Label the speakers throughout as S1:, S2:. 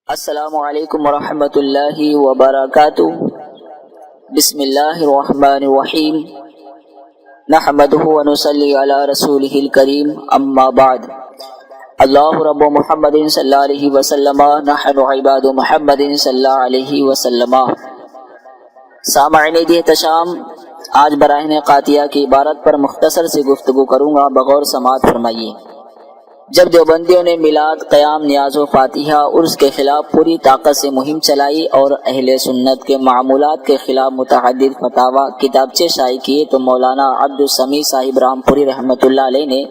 S1: السلام علیکم ورحمۃ اللہ وبرکاتہ۔ بسم اللہ الرحمن الرحیم، نحمدہ ونصلی علی رسولہ الکریم، اما بعد۔ اللہ رب محمد صلی اللہ علیہ وسلم، نحن عباد محمد صلی اللہ علیہ وسلم۔ سامعین دی احتشام، آج براہین قاطیہ کی عبارت پر مختصر سی گفتگو کروں گا، بغور سماعت فرمائیے۔ جب دیوبندیوں نے میلاد، قیام، نیاز و فاتحہ، عرس کے خلاف پوری طاقت سے مہم چلائی اور اہل سنت کے معمولات کے خلاف متعدد فتاوی کتابچے شائع کیے، تو مولانا عبدالسمیع صاحب رامپوری رحمۃ اللہ علیہ نے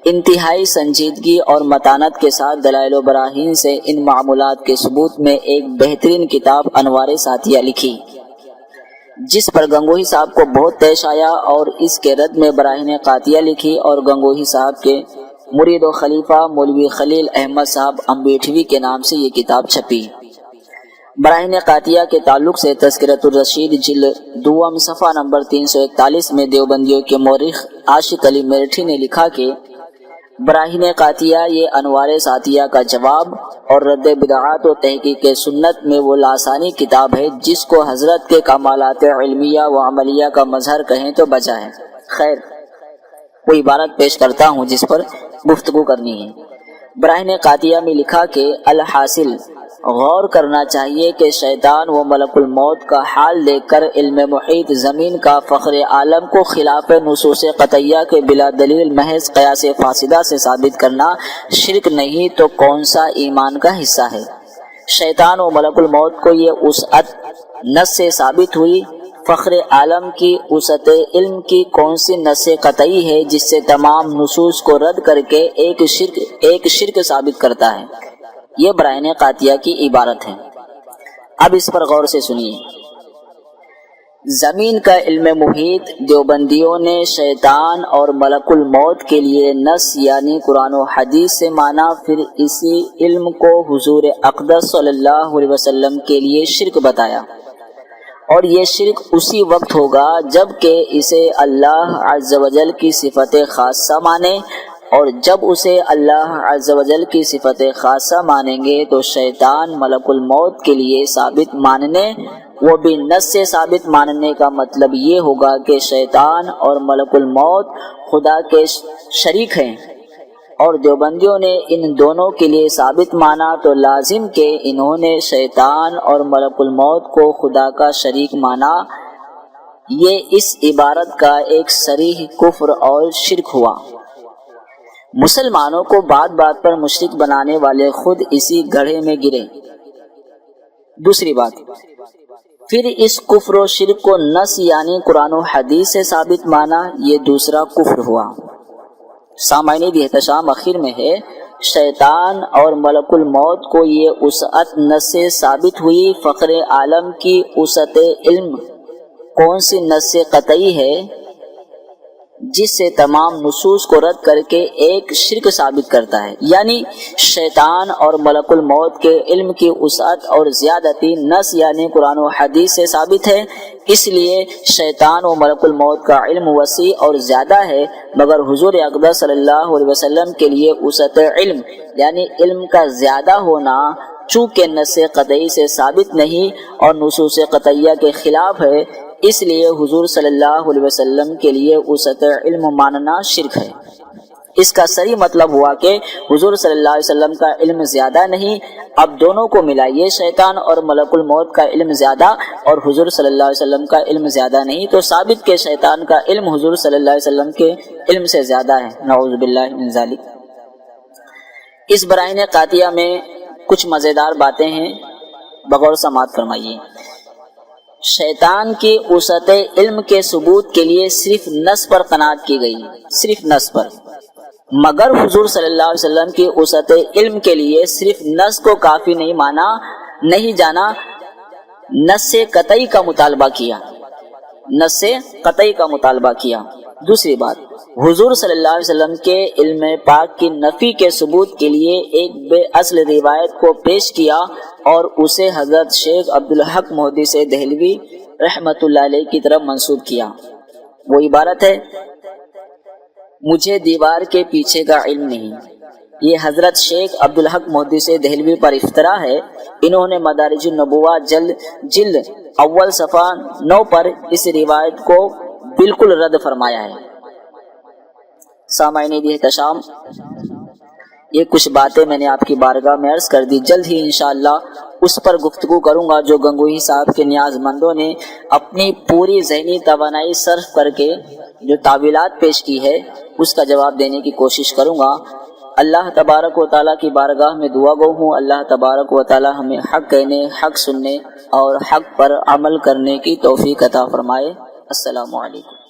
S1: انتہائی سنجیدگی اور متانت کے ساتھ دلائل و براہین سے ان معمولات کے ثبوت میں ایک بہترین کتاب انوار ساتھیہ لکھی، جس پر گنگوہی صاحب کو بہت پیش آیا، اور اس کے رد میں براہین قاطیہ لکھی، اور گنگوہی صاحب کے مرید و خلیفہ مولوی خلیل احمد صاحب امبیٹھوی کے نام سے یہ کتاب چھپی۔ براہین قاطیہ کے تعلق سے تذکرۃ الرشید جلد دوم صفحہ نمبر 341 میں دیوبندیوں کے مورخ عاشق علی میرٹھی نے لکھا کہ براہین قاطیہ یہ انوار ساتھیہ کا جواب اور رد بدعات و تحقیق سنت میں وہ لاسانی کتاب ہے جس کو حضرت کے کمالات علمیہ و عملیہ کا مظہر کہیں تو بچا ہے۔ خیر، وہ عبارت پیش کرتا ہوں جس پر گفتگو کرنی ہے۔ براہین قاطیہ میں لکھا کہ الحاصل غور کرنا چاہیے کہ شیطان و ملک الموت کا حال دیکھ کر علم محیط زمین کا فخر عالم کو خلاف نصوص قطعیہ کے بلا دلیل محض قیاس فاسدہ سے ثابت کرنا شرک نہیں تو کون سا ایمان کا حصہ ہے؟ شیطان و ملک الموت کو یہ وسعت نص سے ثابت ہوئی، فخر عالم کی وسعت علم کی کون سی نص قطعی ہے جس سے تمام نصوص کو رد کر کے ایک شرک ثابت کرتا ہے؟ یہ براہین قاطیہ کی عبارت ہے۔ اب اس پر غور سے سنیے۔ زمین کا علم محیط دیوبندیوں نے شیطان اور ملک الموت کے لیے نص یعنی قرآن و حدیث سے مانا، پھر اسی علم کو حضور اقدس صلی اللہ علیہ وسلم کے لیے شرک بتایا، اور یہ شرک اسی وقت ہوگا جب کہ اسے اللہ عز و جل کی صفت خاصہ مانے، اور جب اسے اللہ عز و جل کی صفت خاصہ مانیں گے تو شیطان ملک الموت کے لیے ثابت ماننے، وہ بھی نص سے ثابت ماننے کا مطلب یہ ہوگا کہ شیطان اور ملک الموت خدا کے شریک ہیں، اور دیوبندیوں نے ان دونوں کے لیے ثابت مانا تو لازم کہ انہوں نے شیطان اور ملک الموت کو خدا کا شریک مانا۔ یہ اس عبارت کا ایک صریح کفر اور شرک ہوا۔ مسلمانوں کو بات بات پر مشرک بنانے والے خود اسی گڑھے میں گرے۔ دوسری بات، پھر اس کفر و شرک کو نص یعنی قرآن و حدیث سے ثابت مانا، یہ دوسرا کفر ہوا۔ سامعین دی احتشام اخیر میں ہے، شیطان اور ملک الموت کو یہ وسعت نص سے ثابت ہوئی، فخر عالم کی وسعت علم کون سی نص قطعی ہے جس سے تمام نصوص کو رد کر کے ایک شرک ثابت کرتا ہے؟ یعنی شیطان اور ملک الموت کے علم کی وسعت اور زیادتی نص یعنی قرآن و حدیث سے ثابت ہے، اس لیے شیطان و ملک الموت کا علم وسیع اور زیادہ ہے، مگر حضور اقدس صلی اللہ علیہ وسلم کے لیے وسعت علم یعنی علم کا زیادہ ہونا چونکہ نص قطعی سے ثابت نہیں اور نصوص قطعیہ کے خلاف ہے، اس لیے حضور صلی اللہ علیہ وسلم کے لیے وسعت علم ماننا شرک ہے۔ اس کا صحیح مطلب ہوا کہ حضور صلی اللہ علیہ وسلم کا علم زیادہ نہیں۔ اب دونوں کو ملائیے، شیطان اور ملک الموت کا علم زیادہ اور حضور صلی اللہ علیہ وسلم کا علم زیادہ نہیں، تو ثابت کہ شیطان کا علم حضور صلی اللہ علیہ وسلم کے علم سے زیادہ ہے، نعوذ باللہ من ذالک۔ اس براہین قاطیہ میں کچھ مزیدار باتیں ہیں، بغور سماعت فرمائیے۔ شیطان کی وسعت علم کے ثبوت کے لیے صرف نص پر قناعت کی گئی، صرف نص پر، مگر حضور صلی اللہ علیہ وسلم کی وسعت علم کے لیے صرف نص کو کافی نہیں مانا، نہیں جانا، نص سے قطعی کا مطالبہ کیا، نص سے قطعی کا مطالبہ کیا۔ دوسری بات، حضور صلی اللہ علیہ وسلم کے علم پاک کی نفی کے ثبوت کے لیے ایک بے اصل روایت کو پیش کیا اور اسے حضرت شیخ عبدالحق محدث دہلوی رحمۃ اللہ علیہ کی طرف منسوب کیا۔ وہ عبارت ہے، مجھے دیوار کے پیچھے کا علم نہیں، یہ حضرت شیخ عبدالحق محدث دہلوی پر افطرا ہے۔ انہوں نے مدارج النبوہ جلد اول صفحہ 9 پر اس روایت کو بالکل رد فرمایا ہے۔ سامعین احتشام، یہ کچھ باتیں میں نے آپ کی بارگاہ میں عرض کر دی، جلد ہی انشاءاللہ اس پر گفتگو کروں گا جو گنگوہی صاحب کے نیاز مندوں نے اپنی پوری ذہنی توانائی صرف کر کے جو تعویلات پیش کی ہے اس کا جواب دینے کی کوشش کروں گا۔ اللہ تبارک و تعالیٰ کی بارگاہ میں دعا گو ہوں، اللہ تبارک و تعالیٰ ہمیں حق کہنے، حق سننے اور حق پر عمل کرنے کی توفیق عطا فرمائے۔ السلام علیکم۔